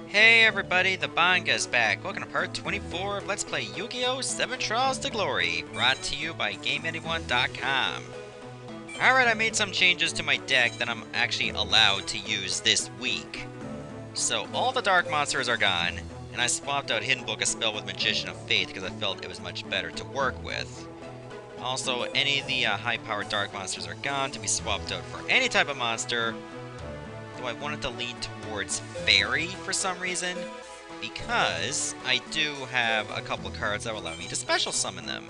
Hey everybody, the Banga's back. Welcome to part 24 of Let's Play Yu-Gi-Oh! 7 Trials to Glory, brought to you by GameAnyone.com. Alright, I made some changes to my deck that I'm actually allowed to use this week. So, all the Dark Monsters are gone, and I swapped out Hidden Book of Spell with Magician of Faith because I felt it was much better to work with. Also, any of the high-powered Dark Monsters are gone to be swapped out for any type of monster. Though I wanted to lean towards Fairy for some reason, because I do have a couple of cards that will allow me to special summon them.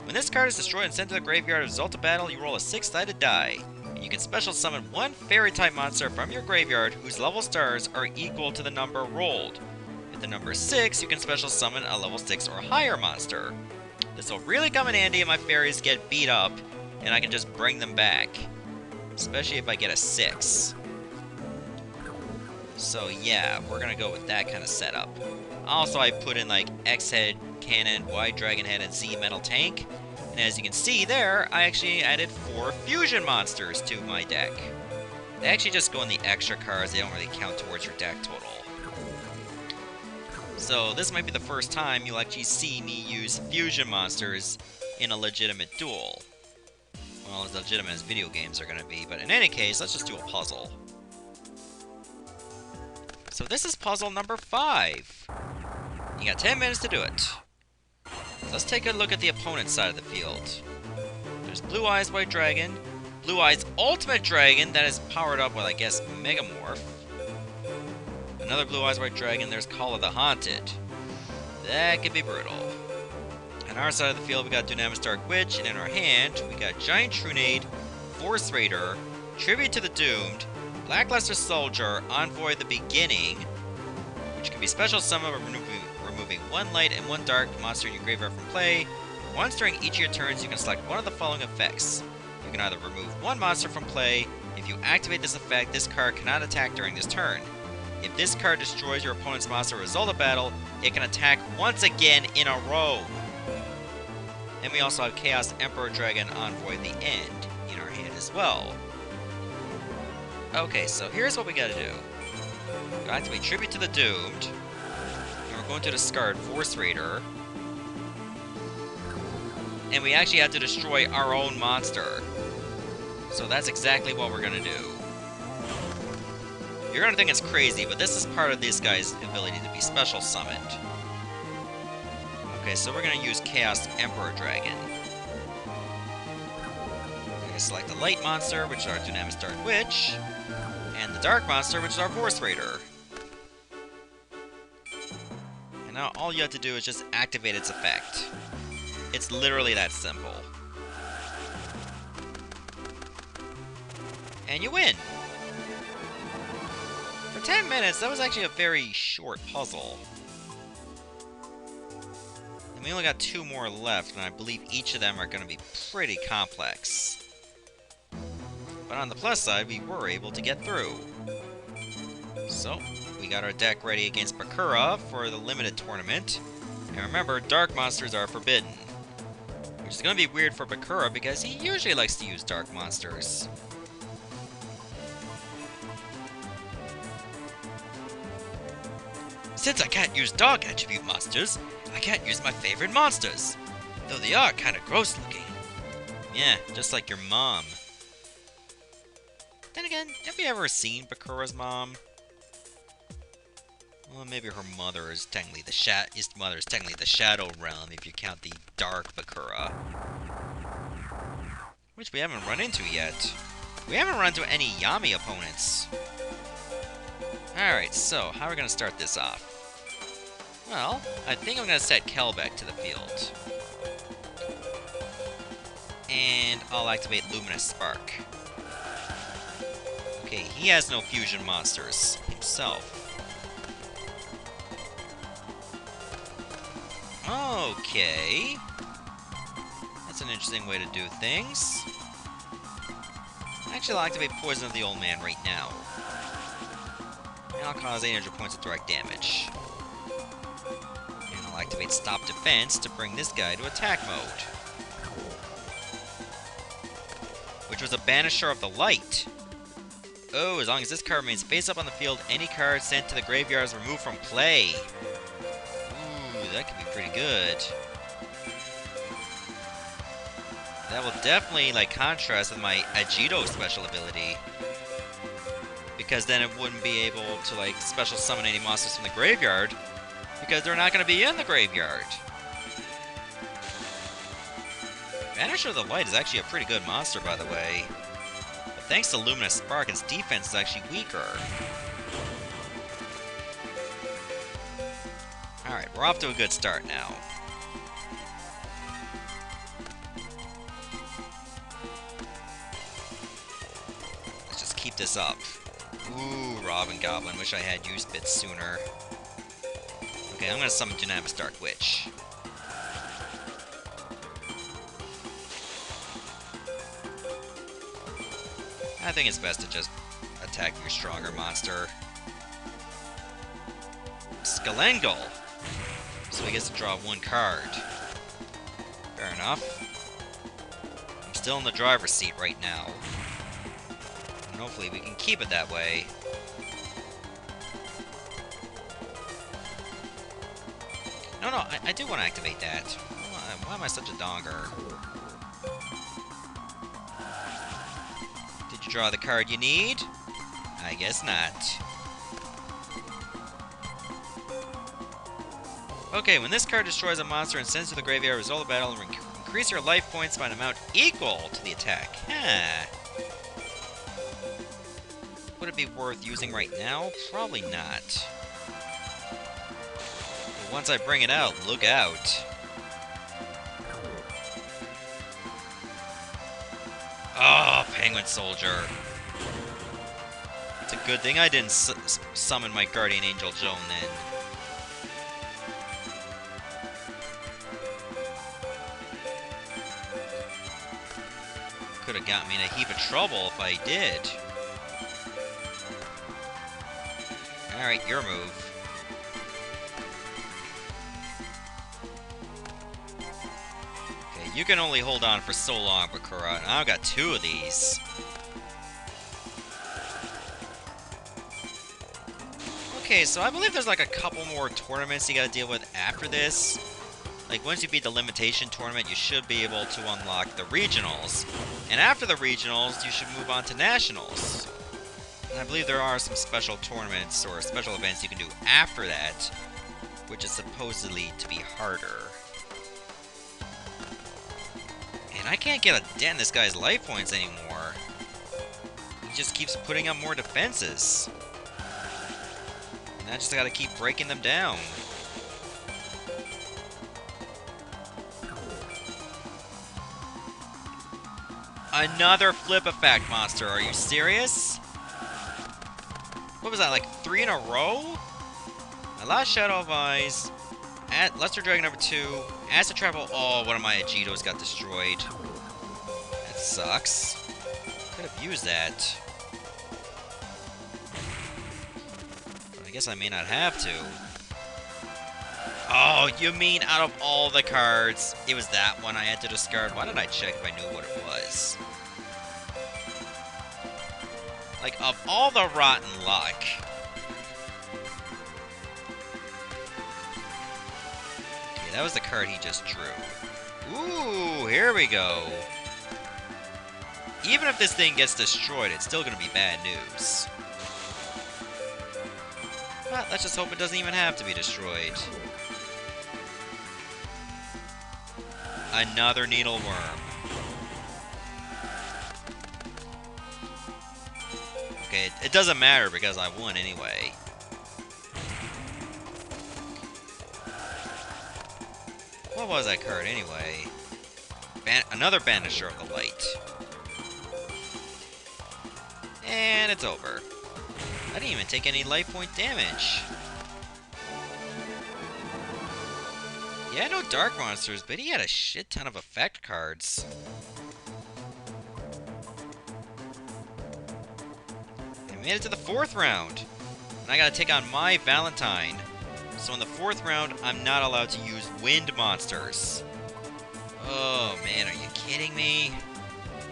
When this card is destroyed and sent to the graveyard as a result of battle, you roll a 6-sided die, and you can special summon one Fairy-type monster from your graveyard whose level stars are equal to the number rolled. If the number is 6, you can special summon a level 6 or higher monster. This will really come in handy if my fairies get beat up, and I can just bring them back. Especially if I get a 6. So yeah, we're gonna go with that kind of setup. Also, I put in like X-Head Cannon, Y Dragon Head, and Z Metal Tank. And as you can see there, I actually added 4 fusion monsters to my deck. They actually just go in the extra cards, they don't really count towards your deck total. So this might be the first time you'll actually see me use fusion monsters in a legitimate duel. Well, as legitimate as video games are gonna be, but in any case, let's just do a puzzle. So this is puzzle number 5. You got 10 minutes to do it. So let's take a look at the opponent's side of the field. There's Blue Eyes White Dragon, Blue Eyes Ultimate Dragon that is powered up with, I guess, Megamorph. Another Blue Eyes White Dragon, there's Call of the Haunted. That could be brutal. On our side of the field, we got Dunamis Dark Witch, and in our hand, we got Giant Trunade, Force Raider, Tribute to the Doomed, Lackluster Soldier, Envoy the Beginning, which can be special summoned by removing 1 light and 1 dark monster in your graveyard from play. Once during each of your turns, you can select one of the following effects. You can either remove 1 monster from play. If you activate this effect, this card cannot attack during this turn. If this card destroys your opponent's monster as a result of battle, it can attack once again in a row. And we also have Chaos Emperor Dragon Envoy the End in our hand as well. Okay, so here's what we gotta do. We activate Tribute to the Doomed, and we're going to discard Force Raider, and we actually have to destroy our own monster. So that's exactly what we're gonna do. You're gonna think it's crazy, but this is part of this guy's ability to be special summoned. Okay, so we're gonna use Chaos Emperor Dragon. We're gonna select the light monster, which is our Dunamis Dark Witch, and the dark monster, which is our Force Raider. And now all you have to do is just activate its effect. It's literally that simple. And you win! For 10 minutes, that was actually a very short puzzle. And we only got 2 more left, and I believe each of them are going to be pretty complex. But on the plus side, we were able to get through. So, we got our deck ready against Bakura for the limited tournament. And remember, dark monsters are forbidden. Which is going to be weird for Bakura because he usually likes to use dark monsters. Since I can't use dark attribute monsters, I can't use my favorite monsters. Though they are kind of gross looking. Yeah, just like your mom. Then again, have you ever seen Bakura's mom? Well, maybe her mother is technically the Shadow Realm if you count the Dark Bakura. Which we haven't run into yet. We haven't run into any Yami opponents. Alright, so how are we going to start this off? Well, I think I'm going to set Kelbeck to the field. And I'll activate Luminous Spark. Okay, he has no fusion monsters himself. Okay. That's an interesting way to do things. Actually, I'll activate Poison of the Old Man right now. And I'll cause 800 points of direct damage. And I'll activate Stop Defense to bring this guy to attack mode. Which was a Banisher of the Light. Oh, as long as this card remains face up on the field, any card sent to the graveyard is removed from play. Ooh, that could be pretty good. That will definitely, like, contrast with my Agito special ability. Because then it wouldn't be able to, like, special summon any monsters from the graveyard. Because they're not going to be in the graveyard. Vanisher of the Light is actually a pretty good monster, by the way. But thanks to Luminous Spark, its defense is actually weaker. Alright, we're off to a good start now. Let's just keep this up. Ooh, Robin Goblin. Wish I had used bits sooner. Okay, I'm gonna summon Dynamis Dark Witch. I think it's best to just attack your stronger monster. Skelengal! So he gets to draw one card. Fair enough. I'm still in the driver's seat right now. And hopefully we can keep it that way. No, I do want to activate that. Why am I such a donger? Did you draw the card you need? I guess not. Okay, when this card destroys a monster and sends to the graveyard, result of the battle, increase your life points by an amount equal to the attack. Huh. Would it be worth using right now? Probably not. But once I bring it out, look out. Oh, Penguin Soldier. It's a good thing I didn't summon my Guardian Angel Joan then. Could have got me in a heap of trouble if I did. Alright, your move. Okay, you can only hold on for so long, Bakura, and I've got two of these. Okay, so I believe there's like a couple more tournaments you gotta deal with after this. Like, once you beat the limitation tournament, you should be able to unlock the regionals. And after the regionals, you should move on to nationals. And I believe there are some special tournaments or special events you can do after that, which is supposedly to be harder. And I can't get a dent in this guy's life points anymore. He just keeps putting up more defenses. And I just gotta keep breaking them down. Another flip effect monster, are you serious? What was that, like 3 in a row? My last Shadow of Eyes, Luster Dragon number 2, Acid Travel, oh, one of my Agitos got destroyed. That sucks. Could have used that. But I guess I may not have to. Oh, you mean out of all the cards, it was that one I had to discard? Why didn't I check if I knew what it was? Like, of all the rotten luck. Okay, that was the card he just drew. Ooh, here we go. Even if this thing gets destroyed, it's still gonna be bad news. But let's just hope it doesn't even have to be destroyed. Another Needle Worm. Okay, it doesn't matter because I won anyway. What was that card anyway? Another Banisher of the Light. And it's over. I didn't even take any life point damage. He had no dark monsters, but he had a shit ton of effect cards. I made it to the 4th round. And I gotta take on my Valentine. So in the 4th round, I'm not allowed to use wind monsters. Oh man, are you kidding me?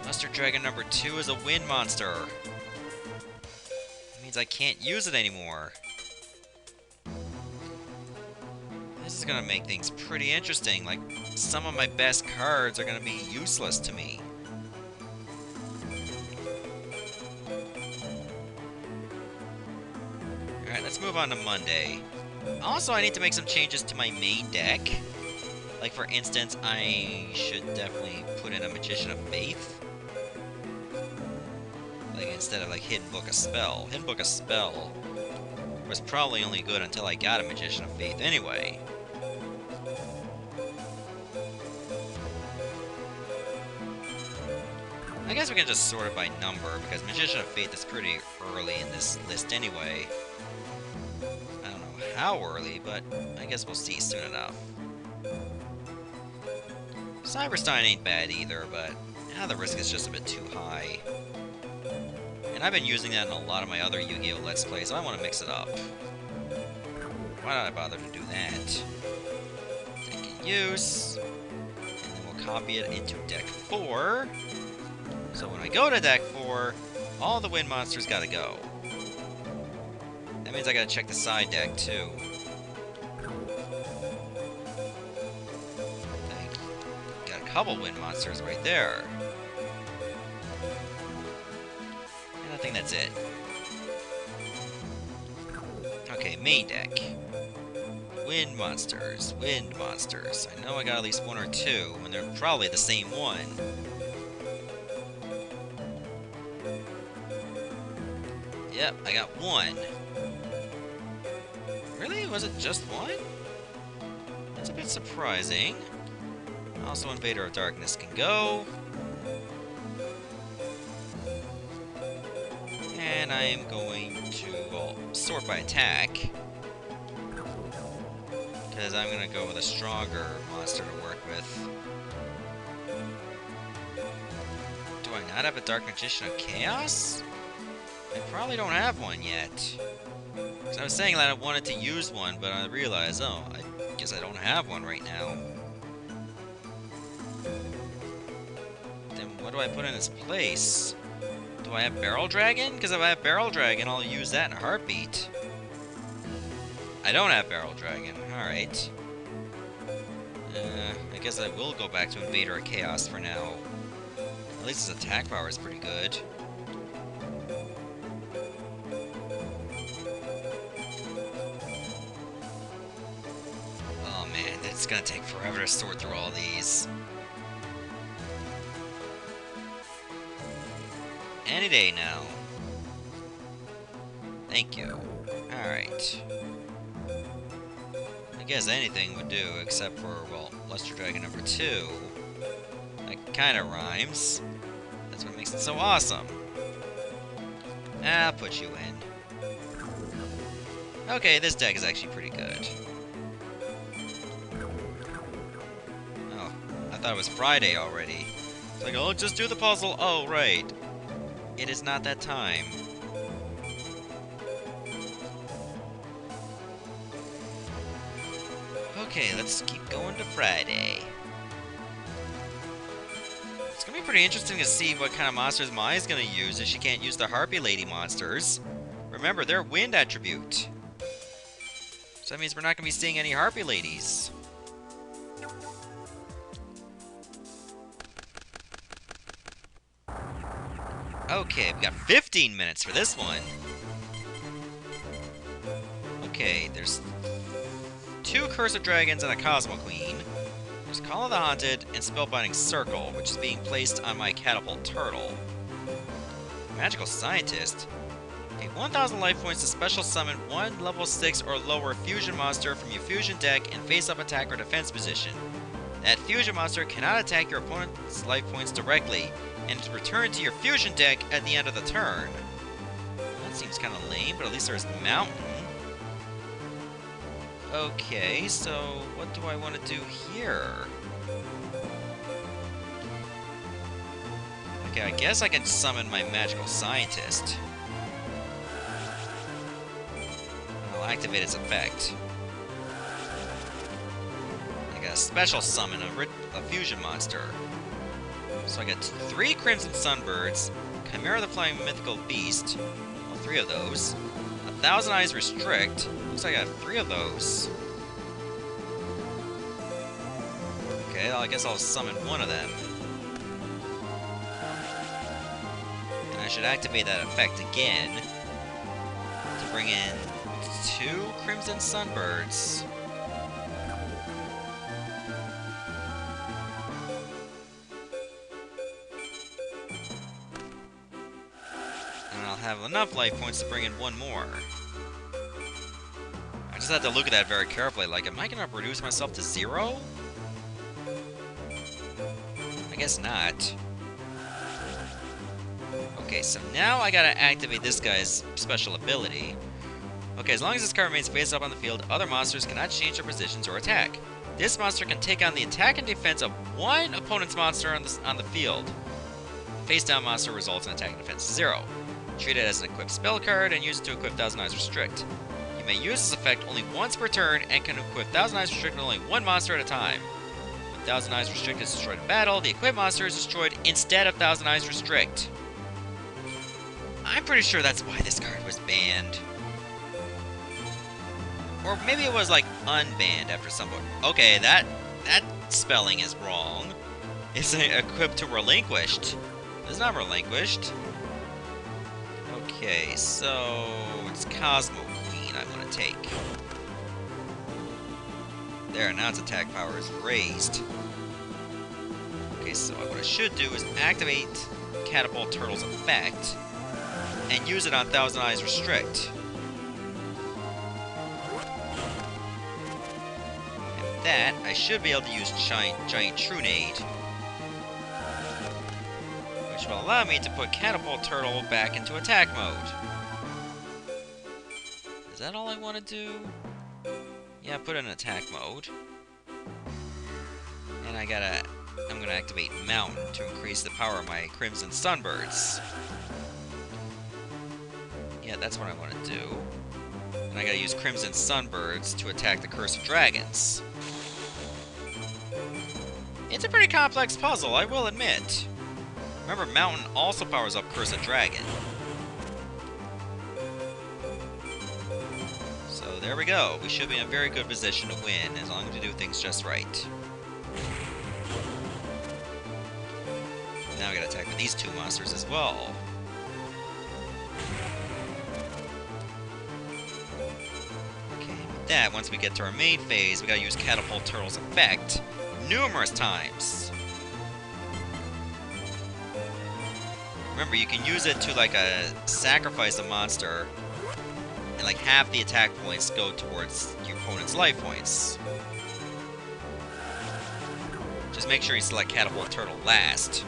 Luster Dragon number 2 is a wind monster. means I can't use it anymore. This is gonna make things pretty interesting. Like, some of my best cards are gonna be useless to me. Alright, let's move on to Monday. Also, I need to make some changes to my main deck. Like, for instance, I should definitely put in a Magician of Faith. Like, instead of, like, Hidden Book of Spell. Hidden Book of Spell was probably only good until I got a Magician of Faith anyway. I guess we can just sort it by number, because Magician of Faith is pretty early in this list anyway. I don't know how early, but I guess we'll see soon enough. Cyberstein ain't bad either, but the risk is just a bit too high. And I've been using that in a lot of my other Yu-Gi-Oh! Let's Plays, so I want to mix it up. Why did I bother to do that? Take in use, and then we'll copy it into deck 4. So when I go to deck 4, all the wind monsters gotta go. That means I gotta check the side deck too. Got a couple wind monsters right there. And I think that's it. Okay, main deck. Wind monsters, wind monsters. I know I got at least one or two, and they're probably the same one. Yep, I got one. Really? Was it just one? That's a bit surprising. Also, Invader of Darkness can go. And I am going to, well, sort by attack. Because I'm going to go with a stronger monster to work with. Do I not have a Dark Magician of Chaos? I probably don't have one yet. Because I was saying that I wanted to use one, but I realized, oh, I guess I don't have one right now. Then what do I put in its place? Do I have Barrel Dragon? Because if I have Barrel Dragon, I'll use that in a heartbeat. I don't have Barrel Dragon. Alright. I guess I will go back to Invader of Chaos for now. At least his attack power is pretty good. Oh man, it's gonna take forever to sort through all these. Any day now. Thank you. Alright. I guess anything would do, except for, well, Luster Dragon number 2. That kinda rhymes. That's what makes it so awesome. I'll put you in. Okay, this deck is actually pretty good. Oh, I thought it was Friday already. It's like, oh, just do the puzzle. Oh, right. It is not that time. Okay, let's keep going to Friday. It's gonna be pretty interesting to see what kind of monsters Maya's gonna use if she can't use the Harpy Lady monsters. Remember, they're wind attribute. So that means we're not gonna be seeing any Harpy Ladies. Okay, we got 15 minutes for this one. Okay, there's 2 Curse of Dragons and a Cosmo Queen. There's Call of the Haunted and Spellbinding Circle, which is being placed on my Catapult Turtle. Magical Scientist. Pay 1,000 life points to special summon 1 level 6 or lower fusion monster from your fusion deck in face-up attack or defense position. That fusion monster cannot attack your opponent's life points directly, and is returned to your fusion deck at the end of the turn. Well, that seems kind of lame, but at least there's Mountain. Okay, so what do I want to do here? Okay, I guess I can summon my Magical Scientist. And I'll activate its effect. I got a special summon, a fusion monster. So I got 3 Crimson Sunbirds, Chimera the Flying Mythical Beast, well, 3 of those. Thousand Eyes Restrict. Looks like I have 3 of those. Okay, well, I guess I'll summon one of them. And I should activate that effect again to bring in 2 Crimson Sunbirds. And I'll have enough life points to bring in 1 more. I just have to look at that very carefully. Like, am I going to reduce myself to 0? I guess not. Okay, so now I gotta activate this guy's special ability. Okay, as long as this card remains face up on the field, other monsters cannot change their positions or attack. This monster can take on the attack and defense of 1 opponent's monster on the field. Face down monster results in attack and defense 0. Treat it as an equipped spell card and use it to equip Thousand Eyes Restrict. You may use this effect only once per turn and can equip Thousand Eyes Restrict on only 1 monster at a time. Thousand Eyes Restrict is destroyed in battle, the equipped monster is destroyed instead of Thousand Eyes Restrict. I'm pretty sure that's why this card was banned. Or maybe it was, like, unbanned after some point. Okay, that spelling is wrong. It's equipped to relinquished. It's not relinquished. Okay, so it's Cosmo Queen I'm gonna take. There, now its attack power is raised. Okay, so what I should do is activate Catapult Turtle's effect and use it on Thousand Eyes Restrict. And that, I should be able to use Giant Trunade, which will allow me to put Catapult Turtle back into attack mode. Is that all I want to do? Yeah, put it in attack mode. And I'm gonna activate Mountain to increase the power of my Crimson Sunbirds. Yeah, that's what I want to do. And I gotta use Crimson Sunbirds to attack the Cursed Dragons. It's a pretty complex puzzle, I will admit. Remember, Mountain also powers up Cursed Dragon. So there we go. We should be in a very good position to win as long as we do things just right. Now we gotta attack with these 2 monsters as well. Okay, with that, once we get to our main phase, we gotta use Catapult Turtle's effect numerous times. Remember, you can use it to, like, sacrifice a monster, and, like, half the attack points go towards your opponent's life points. Just make sure you select Catapult Turtle last.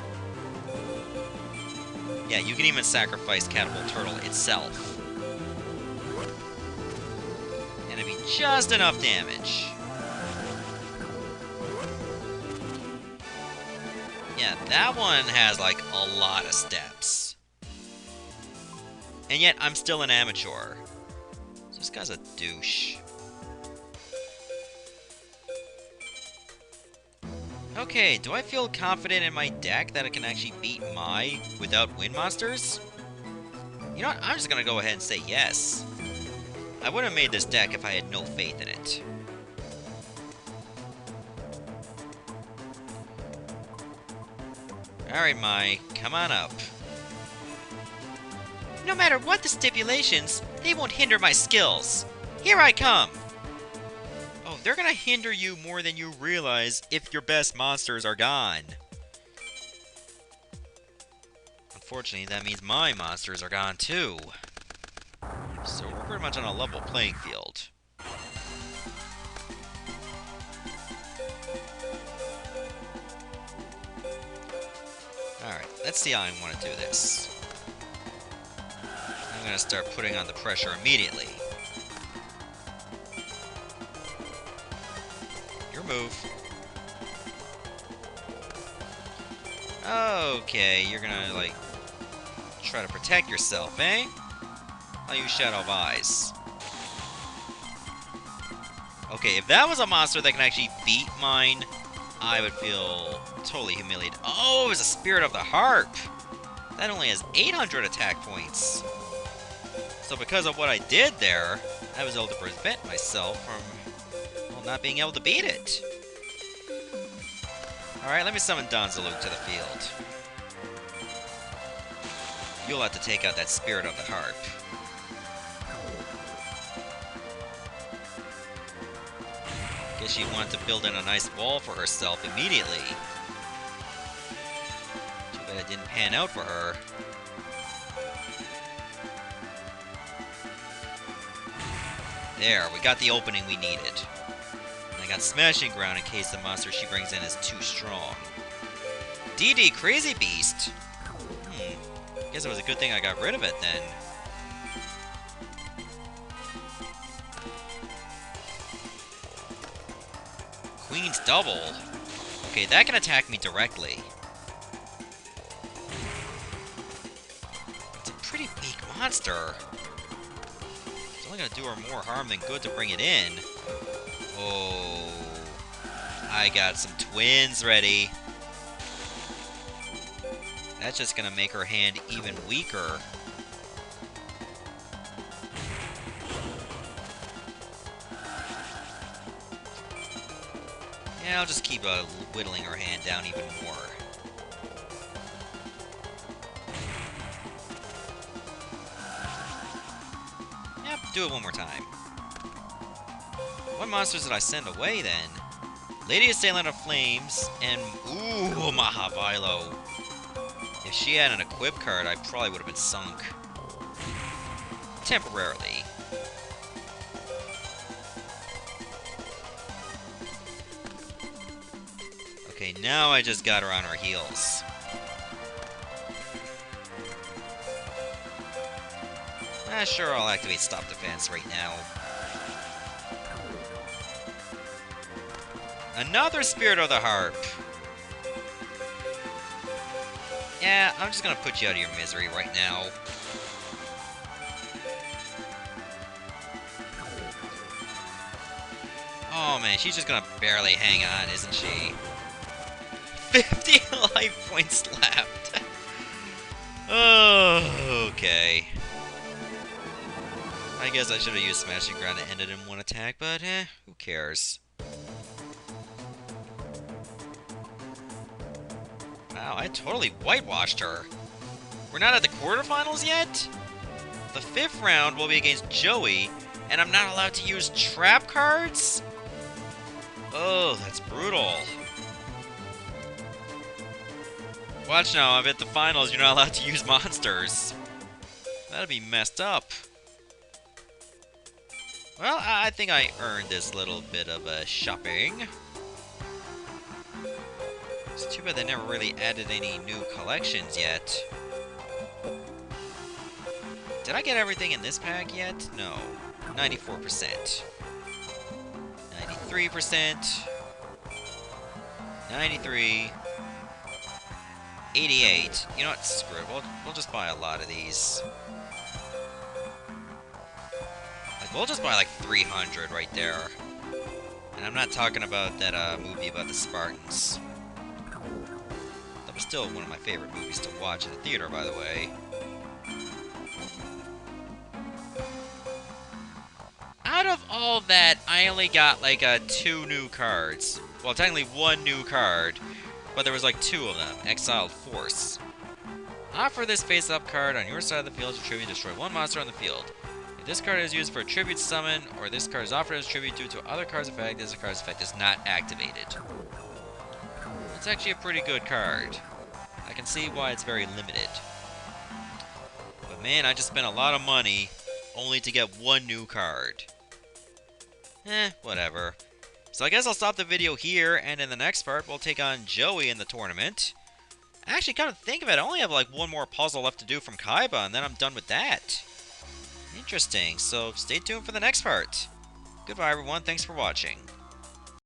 Yeah, you can even sacrifice Catapult Turtle itself. And it'd be just enough damage. Yeah, that one has, like, a lot of steps. And yet, I'm still an amateur. So this guy's a douche. Okay, do I feel confident in my deck that it can actually beat Mai without wind monsters? You know what, I'm just gonna go ahead and say yes. I wouldn't have made this deck if I had no faith in it. Alright, Mai, come on up. No matter what the stipulations, they won't hinder my skills. Here I come! Oh, they're gonna hinder you more than you realize if your best monsters are gone. Unfortunately, that means my monsters are gone too. So we're pretty much on a level playing field. Alright, let's see how I want to do this. I'm gonna start putting on the pressure immediately. Your move. Okay, you're gonna, like, try to protect yourself, eh? I'll use Shadow of Eyes. Okay, if that was a monster that can actually beat mine, I would feel totally humiliated. Oh, it was a Spirit of the Harp! That only has 800 attack points. So because of what I did there, I was able to prevent myself from, well, not being able to beat it. Alright, let me summon Donzaluk to the field. You'll have to take out that Spirit of the Harp. Guess she wanted to build in a nice wall for herself immediately. Too bad it didn't pan out for her. There, we got the opening we needed. And I got Smashing Ground in case the monster she brings in is too strong. DD Crazy Beast? Guess it was a good thing I got rid of it then. Queen's Double? Okay, that can attack me directly. It's a pretty weak monster. It's only gonna do her more harm than good to bring it in. Oh, I got some twins ready. That's just gonna make her hand even weaker. Yeah, I'll just keep whittling her hand down even more. Yep, do it one more time. What monsters did I send away then? Lady Assailant of Flames and ooh, Mahavilo. If she had an equip card, I probably would have been sunk. Temporarily. Okay, now I just got her on her heels. Sure, I'll activate Stop Defense right now. Another Spirit of the Harp! Yeah, I'm just gonna put you out of your misery right now. Oh man, she's just gonna barely hang on, isn't she? 50 life points left! Oh, okay. I guess I should have used Smashing Ground to end it in one attack, but who cares? Wow, I totally whitewashed her. We're not at the quarterfinals yet? The 5th round will be against Joey, and I'm not allowed to use trap cards? Oh, that's brutal. Watch now, if at the finals you're not allowed to use monsters. That'd be messed up. Well, I think I earned this little bit of a shopping. It's too bad they never really added any new collections yet. Did I get everything in this pack yet? No. 94%. 93%. 93. 88. You know what? Screw it. We'll just buy a lot of these. Like, we'll just buy like 300 right there. And I'm not talking about that movie about the Spartans. That was still one of my favorite movies to watch in the theater, by the way. Out of all that, I only got like 2 new cards. Well, technically 1 new card, but there was like 2 of them. Exiled Force. Offer this face-up card on your side of the field to tribute, destroy 1 monster on the field. If this card is used for a tribute summon, or this card is offered as tribute due to other card's effect, this card's effect is not activated. It's actually a pretty good card. I can see why it's very limited. But man, I just spent a lot of money only to get 1 new card. Whatever. So I guess I'll stop the video here, and in the next part, we'll take on Joey in the tournament. Actually, come to think of it, I only have like 1 more puzzle left to do from Kaiba, and then I'm done with that. Interesting, so stay tuned for the next part. Goodbye everyone, thanks for watching.